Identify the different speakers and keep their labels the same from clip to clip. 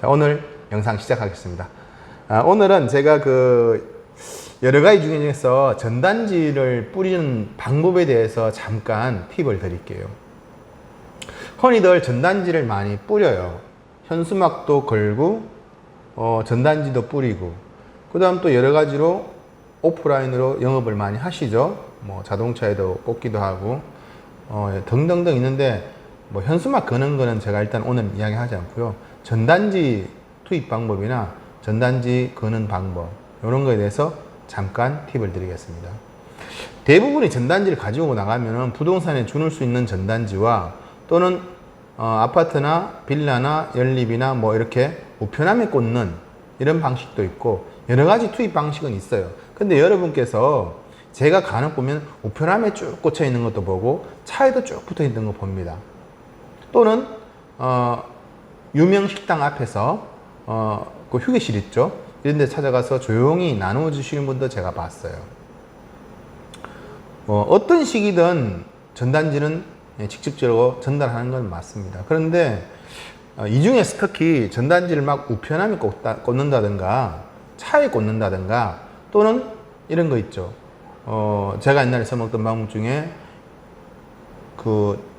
Speaker 1: 자, 오늘 영상 시작하겠습니다. 오늘은 제가 여러 가지 중에서 전단지를 뿌리는 방법에 대해서 잠깐 팁을 드릴게요. 흔히들 전단지를 많이 뿌려요. 현수막도 걸고 전단지도 뿌리고, 그 다음 또 여러 가지로 오프라인으로 영업을 많이 하시죠. 뭐 자동차에도 꽂기도 하고 등등등 있는데, 뭐 현수막 거는 거는 제가 일단 오늘 이야기하지 않고요. 전단지 투입 방법이나 전단지 거는 방법, 이런 거에 대해서 잠깐 팁을 드리겠습니다. 대부분이 전단지를 가지고 나가면 부동산에 주는 수 있는 전단지와 또는 아파트나 빌라나 연립이나 뭐 이렇게 우편함에 꽂는 이런 방식도 있고, 여러 가지 투입 방식은 있어요. 근데 여러분께서 제가 간혹 보면 우편함에 쭉 꽂혀 있는 것도 보고 차에도 쭉 붙어 있는 거 봅니다. 또는 유명 식당 앞에서 그 휴게실 있죠, 이런 데 찾아가서 조용히 나누어 주시는 분도 제가 봤어요. 어떤 식이든 전단지는 직접적으로 전달하는 건 맞습니다. 그런데 이 중에서 특히 전단지를 막 우편함에 꽂는다든가 차에 꽂는다든가 또는 이런 거 있죠. 제가 옛날에 써먹던 방법 중에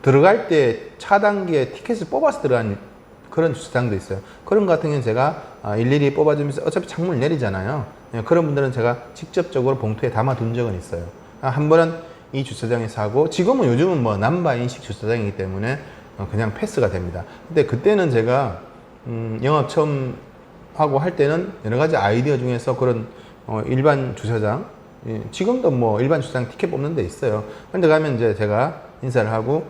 Speaker 1: 들어갈 때 차단기에 티켓을 뽑아서 들어가는 그런 주차장도 있어요. 그런 거 같은 경우는 제가 일일이 뽑아주면서, 어차피 창문을 내리잖아요. 그런 분들은 제가 직접적으로 봉투에 담아 둔 적은 있어요. 한 번은 이 주차장에서 하고, 지금은 요즘은 뭐 남바 인식 주차장이기 때문에 그냥 패스가 됩니다. 근데 그때는 제가 영업 처음 하고 할 때는 여러 가지 아이디어 중에서 그런 일반 주차장, 지금도 뭐 일반 주차장 티켓 뽑는 데 있어요. 근데 가면 이제 제가 인사를 하고,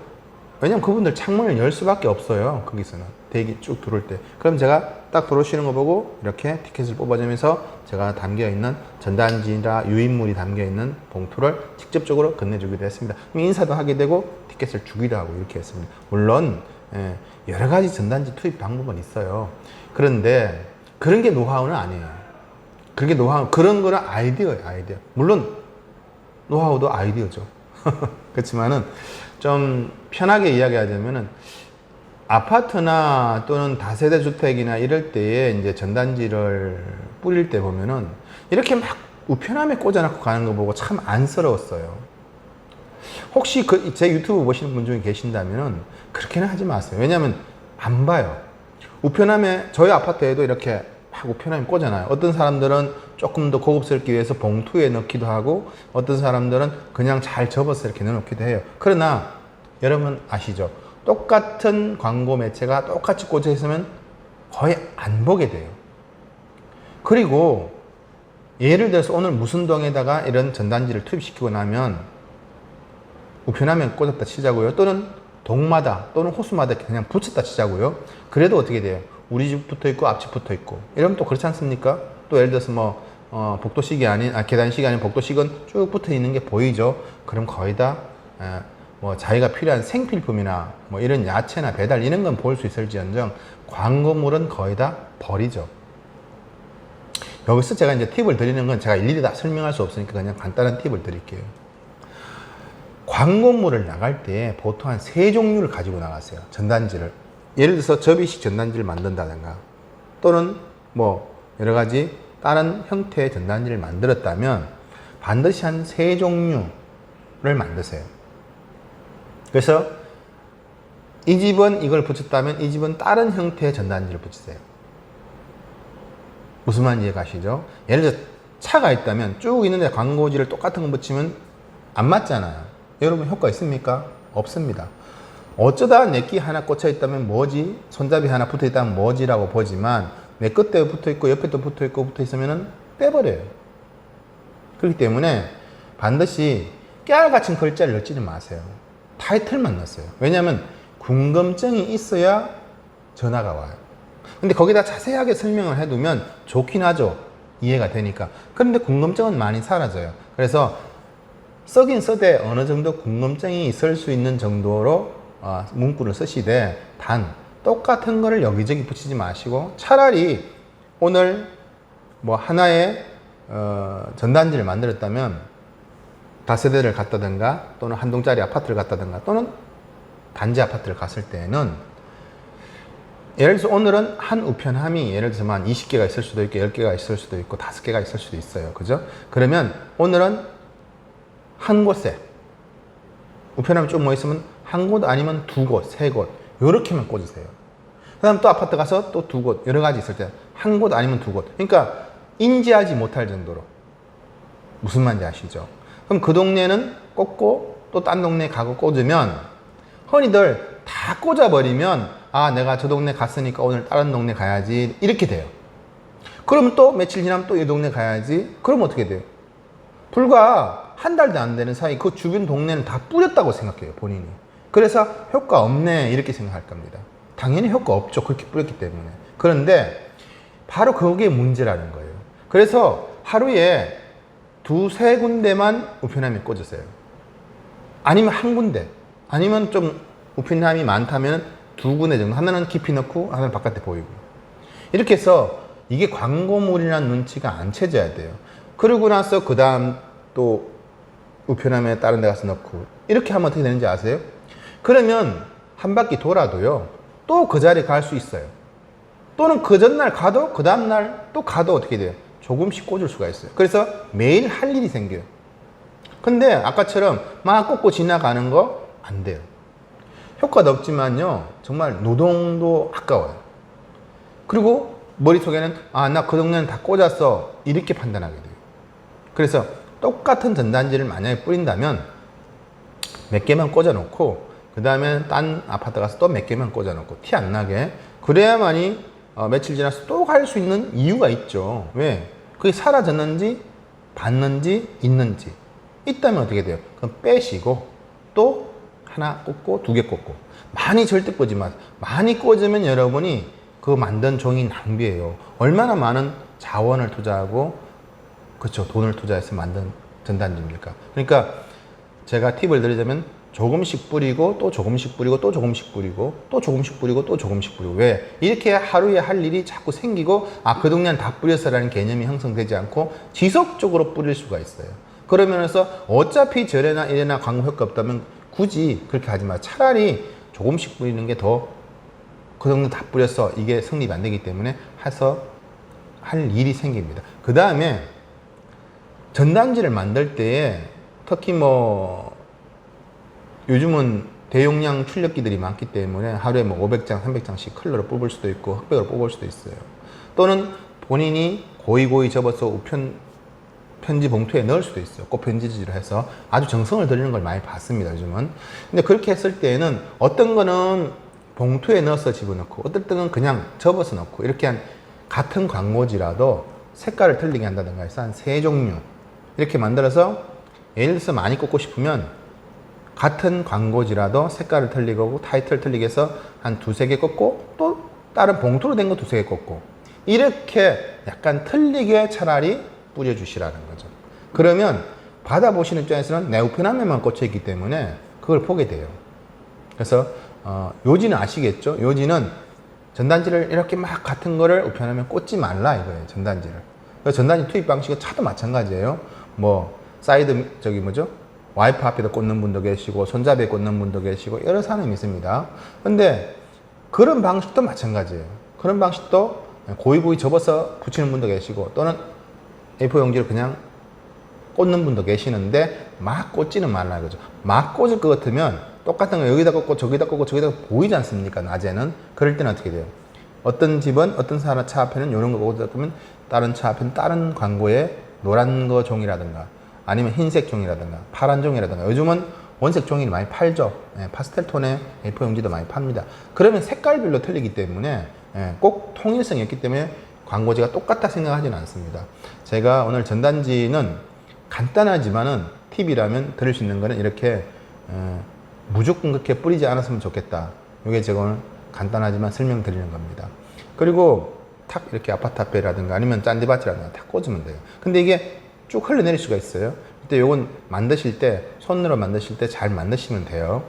Speaker 1: 왜냐면 그분들 창문을 열 수밖에 없어요. 거기서는 대기 쭉 들어올 때. 그럼 제가 딱 들어오시는 거 보고 이렇게 티켓을 뽑아주면서 제가 담겨있는 전단지나 유인물이 담겨있는 봉투를 직접적으로 건네주기도 했습니다. 인사도 하게 되고 티켓을 주기도 하고 이렇게 했습니다. 물론 여러 가지 전단지 투입 방법은 있어요. 그런데 그런 게 노하우는 아니에요. 그게 노하우, 그런 거는 아이디어예요, 아이디어. 물론 노하우도 아이디어죠. 그렇지만은 좀 편하게 이야기하자면은, 아파트나 또는 다세대 주택이나 이럴 때에 이제 전단지를 뿌릴 때 보면은 이렇게 막 우편함에 꽂아놓고 가는 거 보고 참 안쓰러웠어요. 혹시 제 유튜브 보시는 분 중에 계신다면은 그렇게는 하지 마세요. 왜냐면 안 봐요. 우편함에, 저희 아파트에도 이렇게 막 우편함에 꽂아놔요. 어떤 사람들은 조금 더 고급스럽기 위해서 봉투에 넣기도 하고, 어떤 사람들은 그냥 잘 접어서 이렇게 넣어놓기도 해요. 그러나 여러분 아시죠? 똑같은 광고 매체가 똑같이 꽂혀 있으면 거의 안 보게 돼요. 그리고 예를 들어서 오늘 무슨 동에다가 이런 전단지를 투입시키고 나면 우편함에 꽂았다 치자고요. 또는 동마다 또는 호수마다 그냥 붙였다 치자고요. 그래도 어떻게 돼요? 우리 집 붙어 있고 앞집 붙어 있고 이러면 또 그렇지 않습니까? 또 예를 들어서 뭐 복도식이 아닌, 계단식이 아닌 복도식은 쭉 붙어 있는 게 보이죠? 그럼 거의 다 뭐 자기가 필요한 생필품이나 뭐 이런 야채나 배달 이런 건 볼 수 있을지언정 광고물은 거의 다 버리죠. 여기서 제가 이제 팁을 드리는 건 제가 일일이 다 설명할 수 없으니까 그냥 간단한 팁을 드릴게요. 광고물을 나갈 때 보통 한 3종류를 가지고 나가세요. 전단지를. 예를 들어서 접이식 전단지를 만든다든가 또는 뭐 여러 가지 다른 형태의 전단지를 만들었다면 반드시 한 3종류를 만드세요. 그래서 이 집은 이걸 붙였다면 이 집은 다른 형태의 전단지를 붙이세요. 무슨 말인지 이해 가시죠? 예를 들어 차가 있다면 쭉 있는데 광고지를 똑같은 거 붙이면 안 맞잖아요. 여러분 효과 있습니까? 없습니다. 어쩌다 내끼 하나 꽂혀 있다면 뭐지? 손잡이 하나 붙어 있다면 뭐지라고 보지만 내 끝에 붙어 있고 옆에도 붙어 있고 붙어 있으면 빼버려요. 그렇기 때문에 반드시 깨알같은 글자를 넣지는 마세요. 타이틀만 넣었어요. 왜냐하면 궁금증이 있어야 전화가 와요. 근데 거기다 자세하게 설명을 해두면 좋긴 하죠. 이해가 되니까. 그런데 궁금증은 많이 사라져요. 그래서 쓰긴 써대 어느 정도 궁금증이 있을 수 있는 정도로 문구를 쓰시되, 단 똑같은 거를 여기저기 붙이지 마시고 차라리 오늘 뭐 하나의 전단지를 만들었다면 다세대를 갔다든가 또는 한 동짜리 아파트를 갔다든가 또는 단지 아파트를 갔을 때는 예를 들어서 오늘은 한 우편함이 예를 들어서 한 20개가 있을 수도 있고 10개가 있을 수도 있고 5개가 있을 수도 있어요. 그죠? 그러면 오늘은 한 곳에 우편함이 쭉 모여 있으면 한 곳 아니면 두 곳, 세 곳 요렇게만 꽂으세요. 그 다음 또 아파트 가서 또 두 곳 여러 가지 있을 때 한 곳 아니면 두 곳. 그러니까 인지하지 못할 정도로. 무슨 말인지 아시죠? 그럼 그 동네는 꽂고 또 딴 동네 가고 꽂으면 흔히들 다 꽂아버리면 아 내가 저 동네 갔으니까 오늘 다른 동네 가야지 이렇게 돼요. 그럼 또 며칠 지나면 또 이 동네 가야지. 그럼 어떻게 돼요? 불과 한 달도 안 되는 사이 그 주변 동네는 다 뿌렸다고 생각해요, 본인이. 그래서 효과 없네 이렇게 생각할 겁니다. 당연히 효과 없죠, 그렇게 뿌렸기 때문에. 그런데 바로 그게 문제라는 거예요. 그래서 하루에 두세 군데만 우편함이 꽂으세요. 아니면 한 군데, 아니면 좀 우편함이 많다면 두 군데 정도. 하나는 깊이 넣고 하나는 바깥에 보이고. 이렇게 해서 이게 광고물이라는 눈치가 안 채져야 돼요. 그러고 나서 그 다음 또 우편함에 다른 데 가서 넣고 이렇게 하면 어떻게 되는지 아세요? 그러면 한 바퀴 돌아도요 또 그 자리에 갈 수 있어요. 또는 그 전날 가도 그 다음날 또 가도 어떻게 돼요? 조금씩 꽂을 수가 있어요. 그래서 매일 할 일이 생겨요. 근데 아까처럼 막 꽂고 지나가는 거 안 돼요. 효과도 없지만요 정말 노동도 아까워요. 그리고 머릿속에는 아 나 그 동네는 다 꽂았어 이렇게 판단하게 돼요. 그래서 똑같은 전단지를 만약에 뿌린다면 몇 개만 꽂아 놓고 그 다음에 딴 아파트 가서 또 몇 개만 꽂아 놓고 티 안 나게 그래야만이 며칠 지나서 또 갈 수 있는 이유가 있죠. 왜? 그게 사라졌는지 봤는지 있는지 있다면 어떻게 돼요? 그럼 빼시고 또 하나 꽂고 두 개 꽂고 많이 절대 꽂지 마세요. 많이 꽂으면 여러분이 그 만든 종이 낭비예요. 얼마나 많은 자원을 투자하고 그렇죠 돈을 투자해서 만든 전단지입니까? 그러니까 제가 팁을 드리자면 조금씩 뿌리고 또 조금씩 뿌리고 또 조금씩 뿌리고 또 조금씩 뿌리고 또 조금씩 뿌리고. 왜? 이렇게 하루에 할 일이 자꾸 생기고 아 그 동네는 다 뿌렸어라는 개념이 형성되지 않고 지속적으로 뿌릴 수가 있어요. 그러면서 어차피 절에나 일에나 광고 효과 없다면 굳이 그렇게 하지 마. 차라리 조금씩 뿌리는 게 더 그 동네 다 뿌렸어 이게 성립이 안 되기 때문에 해서 할 일이 생깁니다. 그 다음에 전단지를 만들 때에 특히 뭐 요즘은 대용량 출력기들이 많기 때문에 하루에 뭐 500장, 300장씩 컬러로 뽑을 수도 있고 흑백으로 뽑을 수도 있어요. 또는 본인이 고이고이 접어서 편지 봉투에 넣을 수도 있어요. 꼭 편지지를 해서 아주 정성을 들이는 걸 많이 봤습니다, 요즘은. 근데 그렇게 했을 때에는 어떤 거는 봉투에 넣어서 집어넣고 어떨 때는 그냥 접어서 넣고 이렇게 한 같은 광고지라도 색깔을 틀리게 한다든가 해서 한 3종류 이렇게 만들어서 예를 들어서 많이 꽂고 싶으면 같은 광고지라도 색깔을 틀리게 하고 타이틀을 틀리게 해서 한 두세 개 꽂고 또 다른 봉투로 된 거 두세 개 꽂고 이렇게 약간 틀리게 차라리 뿌려주시라는 거죠. 그러면 받아보시는 입장에서는 내 우편함에만 꽂혀 있기 때문에 그걸 보게 돼요. 그래서 요지는 아시겠죠? 요지는 전단지를 이렇게 막 같은 거를 우편함에 꽂지 말라 이거예요. 전단지를. 전단지 투입 방식은 차도 마찬가지예요. 뭐 사이드 저기 뭐죠? 와이프 앞에다 꽂는 분도 계시고 손잡이에 꽂는 분도 계시고 여러 사람이 있습니다. 근데 그런 방식도 마찬가지예요. 그런 방식도 고이고이 접어서 붙이는 분도 계시고 또는 A4 용지를 그냥 꽂는 분도 계시는데 막 꽂지는 말라 이거죠. 막 꽂을 것 같으면 똑같은 거 여기다 꽂고 저기다 꽂고 저기다 보이지 않습니까? 낮에는. 그럴 때는 어떻게 돼요? 어떤 집은 어떤 사람 차 앞에는 이런 거 꽂을 거면 다른 차 앞에는 다른 광고에 노란 거 종이라든가 아니면 흰색 종이라든가 파란 종이라든가 요즘은 원색 종이를 많이 팔죠. 파스텔 톤의 A4 용지도 많이 팝니다. 그러면 색깔별로 틀리기 때문에 꼭 통일성이 있기 때문에 광고지가 똑같다 생각하지는 않습니다. 제가 오늘 전단지는 간단하지만은 팁이라면 들을 수 있는 거는 이렇게 무조건 그렇게 뿌리지 않았으면 좋겠다. 이게 제가 오늘 간단하지만 설명드리는 겁니다. 그리고 탁 이렇게 아파트 앞에라든가 아니면 짠디밭이라든가 탁 꽂으면 돼요. 근데 이게 쭉 흘러내릴 수가 있어요. 그때 요건 만드실 때 손으로 만드실 때 잘 만드시면 돼요.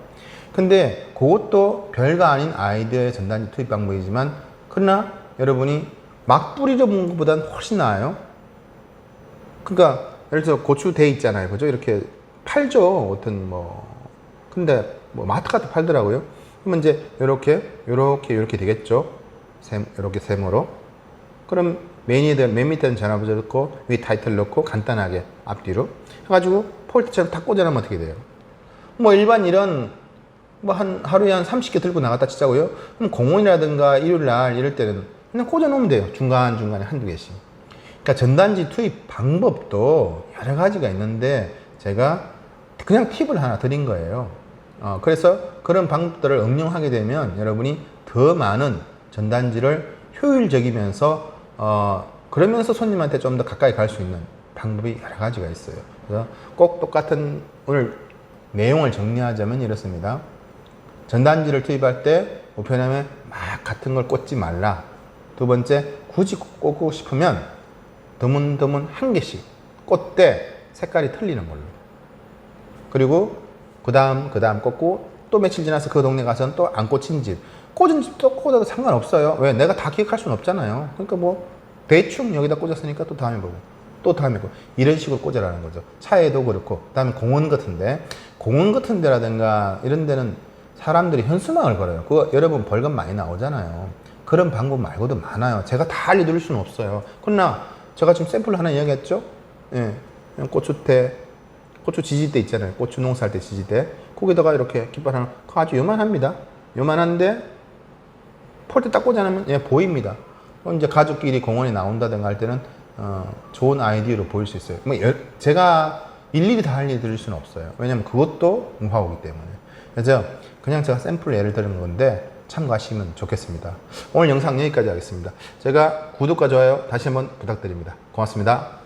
Speaker 1: 근데 그것도 별거 아닌 아이디어의 전단지 투입 방법이지만 그러나 여러분이 막 뿌리려 본 것보다는 훨씬 나아요. 그러니까 예를 들어 고추 돼 있잖아요. 그죠? 이렇게 팔죠. 어떤 뭐 근데 뭐 마트 같은 데 팔더라고요. 그러면 이제 요렇게 되겠죠. 이렇게 세모로. 그럼 맨 밑에는 전화번호 넣고 위 타이틀 넣고 간단하게 앞뒤로 해가지고 폴트처럼 탁 꽂아놓으면 어떻게 돼요? 뭐 일반 이런 뭐 하루에 한 30개 들고 나갔다 치자고요. 그럼 공원이라든가 일요일 날 이럴 때는 그냥 꽂아놓으면 돼요. 중간중간에 한두 개씩. 그러니까 전단지 투입 방법도 여러 가지가 있는데 제가 그냥 팁을 하나 드린 거예요. 그래서 그런 방법들을 응용하게 되면 여러분이 더 많은 전단지를 효율적이면서 그러면서 손님한테 좀 더 가까이 갈 수 있는 방법이 여러 가지가 있어요. 그래서 꼭 똑같은 오늘 내용을 정리하자면 이렇습니다. 전단지를 투입할 때 우편함에 막 같은 걸 꽂지 말라. 두 번째, 굳이 꽂고 싶으면 드문드문 한 개씩 꽂되 색깔이 틀리는 걸로. 그리고 그 다음 꽂고 또 며칠 지나서 그 동네 가서는 또 안 꽂힌 집. 꽂은 집도 꽂아도 상관없어요. 왜? 내가 다 기억할 수는 없잖아요. 그러니까 뭐 대충 여기다 꽂았으니까 또 다음에 보고 또 다음에 보고 이런 식으로 꽂으라는 거죠. 차에도 그렇고. 그 다음에 공원 같은 데라든가 이런 데는 사람들이 현수막을 걸어요. 그거 여러분 벌금 많이 나오잖아요. 그런 방법 말고도 많아요. 제가 다 알려드릴 수는 없어요. 그러나 제가 지금 샘플 하나 이야기했죠. 예, 고추 지지대 있잖아요. 고추 농사할 때 지지대. 거기다가 이렇게 깃발 하나 아주 요만합니다. 요만한데 폴대 딱 꽂아놓으면 예, 보입니다. 이제 가족끼리 공원에 나온다든가 할 때는 좋은 아이디어로 보일 수 있어요. 뭐 제가 일일이 다 알려드릴 수는 없어요. 왜냐면 그것도 노하우기 때문에. 그래서 그냥 제가 샘플 예를 드는 건데 참고하시면 좋겠습니다. 오늘 영상 여기까지 하겠습니다. 제가 구독과 좋아요 다시 한번 부탁드립니다. 고맙습니다.